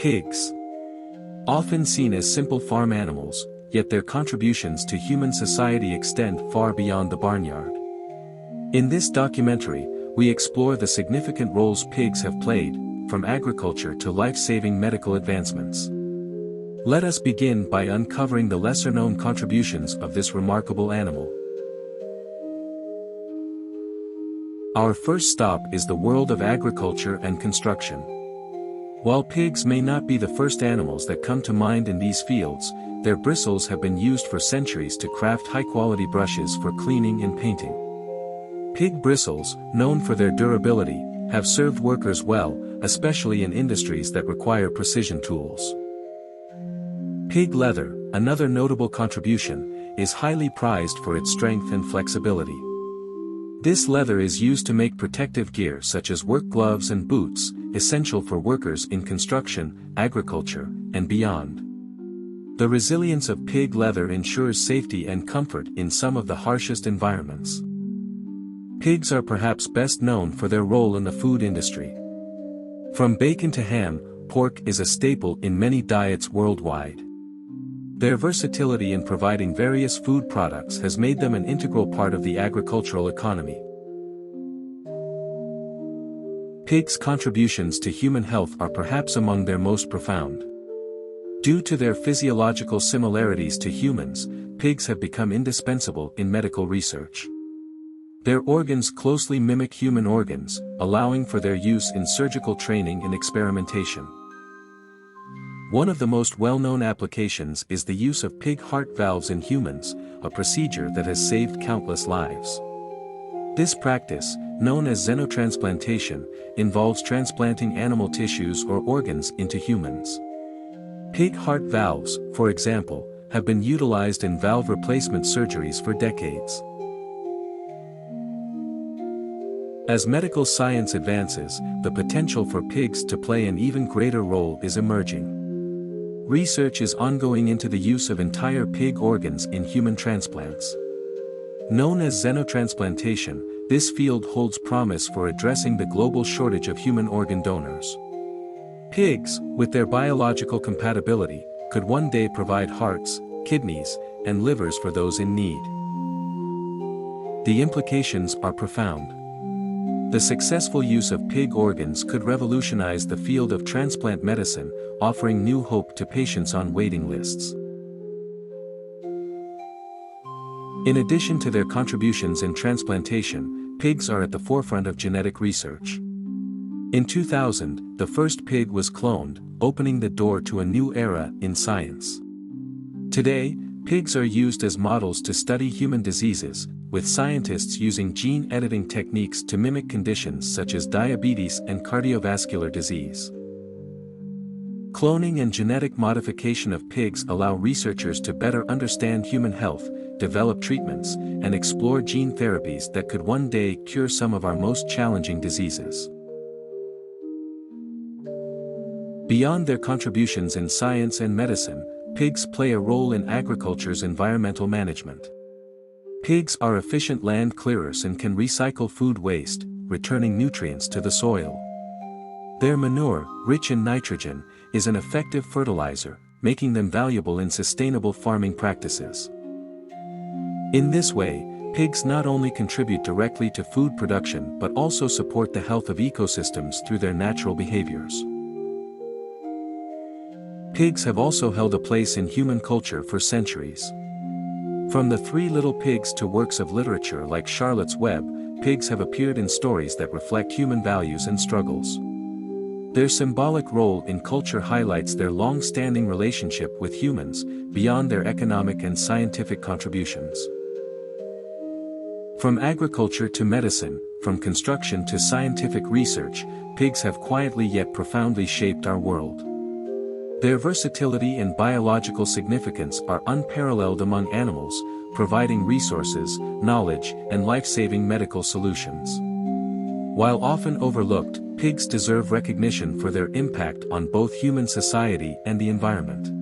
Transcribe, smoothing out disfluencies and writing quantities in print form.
Pigs. Often seen as simple farm animals, yet their contributions to human society extend far beyond the barnyard. In this documentary, we explore the significant roles pigs have played, from agriculture to life-saving medical advancements. Let us begin by uncovering the lesser-known contributions of this remarkable animal. Our first stop is the world of agriculture and construction. While pigs may not be the first animals that come to mind in these fields, their bristles have been used for centuries to craft high-quality brushes for cleaning and painting. Pig bristles, known for their durability, have served workers well, especially in industries that require precision tools. Pig leather, another notable contribution, is highly prized for its strength and flexibility. This leather is used to make protective gear such as work gloves and boots, essential for workers in construction, agriculture, and beyond. The resilience of pig leather ensures safety and comfort in some of the harshest environments. Pigs are perhaps best known for their role in the food industry. From bacon to ham, pork is a staple in many diets worldwide. Their versatility in providing various food products has made them an integral part of the agricultural economy. Pigs' contributions to human health are perhaps among their most profound. Due to their physiological similarities to humans, pigs have become indispensable in medical research. Their organs closely mimic human organs, allowing for their use in surgical training and experimentation. One of the most well-known applications is the use of pig heart valves in humans, a procedure that has saved countless lives. This practice, known as xenotransplantation, involves transplanting animal tissues or organs into humans. Pig heart valves, for example, have been utilized in valve replacement surgeries for decades. As medical science advances, the potential for pigs to play an even greater role is emerging. Research is ongoing into the use of entire pig organs in human transplants. Known as xenotransplantation, this field holds promise for addressing the global shortage of human organ donors. Pigs, with their biological compatibility, could one day provide hearts, kidneys, and livers for those in need. The implications are profound. The successful use of pig organs could revolutionize the field of transplant medicine, offering new hope to patients on waiting lists. In addition to their contributions in transplantation, pigs are at the forefront of genetic research. In 2000, the first pig was cloned, opening the door to a new era in science. Today, pigs are used as models to study human diseases, with scientists using gene editing techniques to mimic conditions such as diabetes and cardiovascular disease. Cloning and genetic modification of pigs allow researchers to better understand human health, develop treatments, and explore gene therapies that could one day cure some of our most challenging diseases. Beyond their contributions in science and medicine, pigs play a role in agriculture's environmental management. Pigs are efficient land clearers and can recycle food waste, returning nutrients to the soil. Their manure, rich in nitrogen, is an effective fertilizer, making them valuable in sustainable farming practices. In this way, pigs not only contribute directly to food production but also support the health of ecosystems through their natural behaviors. Pigs have also held a place in human culture for centuries. From the Three Little Pigs to works of literature like Charlotte's Web, pigs have appeared in stories that reflect human values and struggles. Their symbolic role in culture highlights their long-standing relationship with humans, beyond their economic and scientific contributions. From agriculture to medicine, from construction to scientific research, pigs have quietly yet profoundly shaped our world. Their versatility and biological significance are unparalleled among animals, providing resources, knowledge, and life-saving medical solutions. While often overlooked, pigs deserve recognition for their impact on both human society and the environment.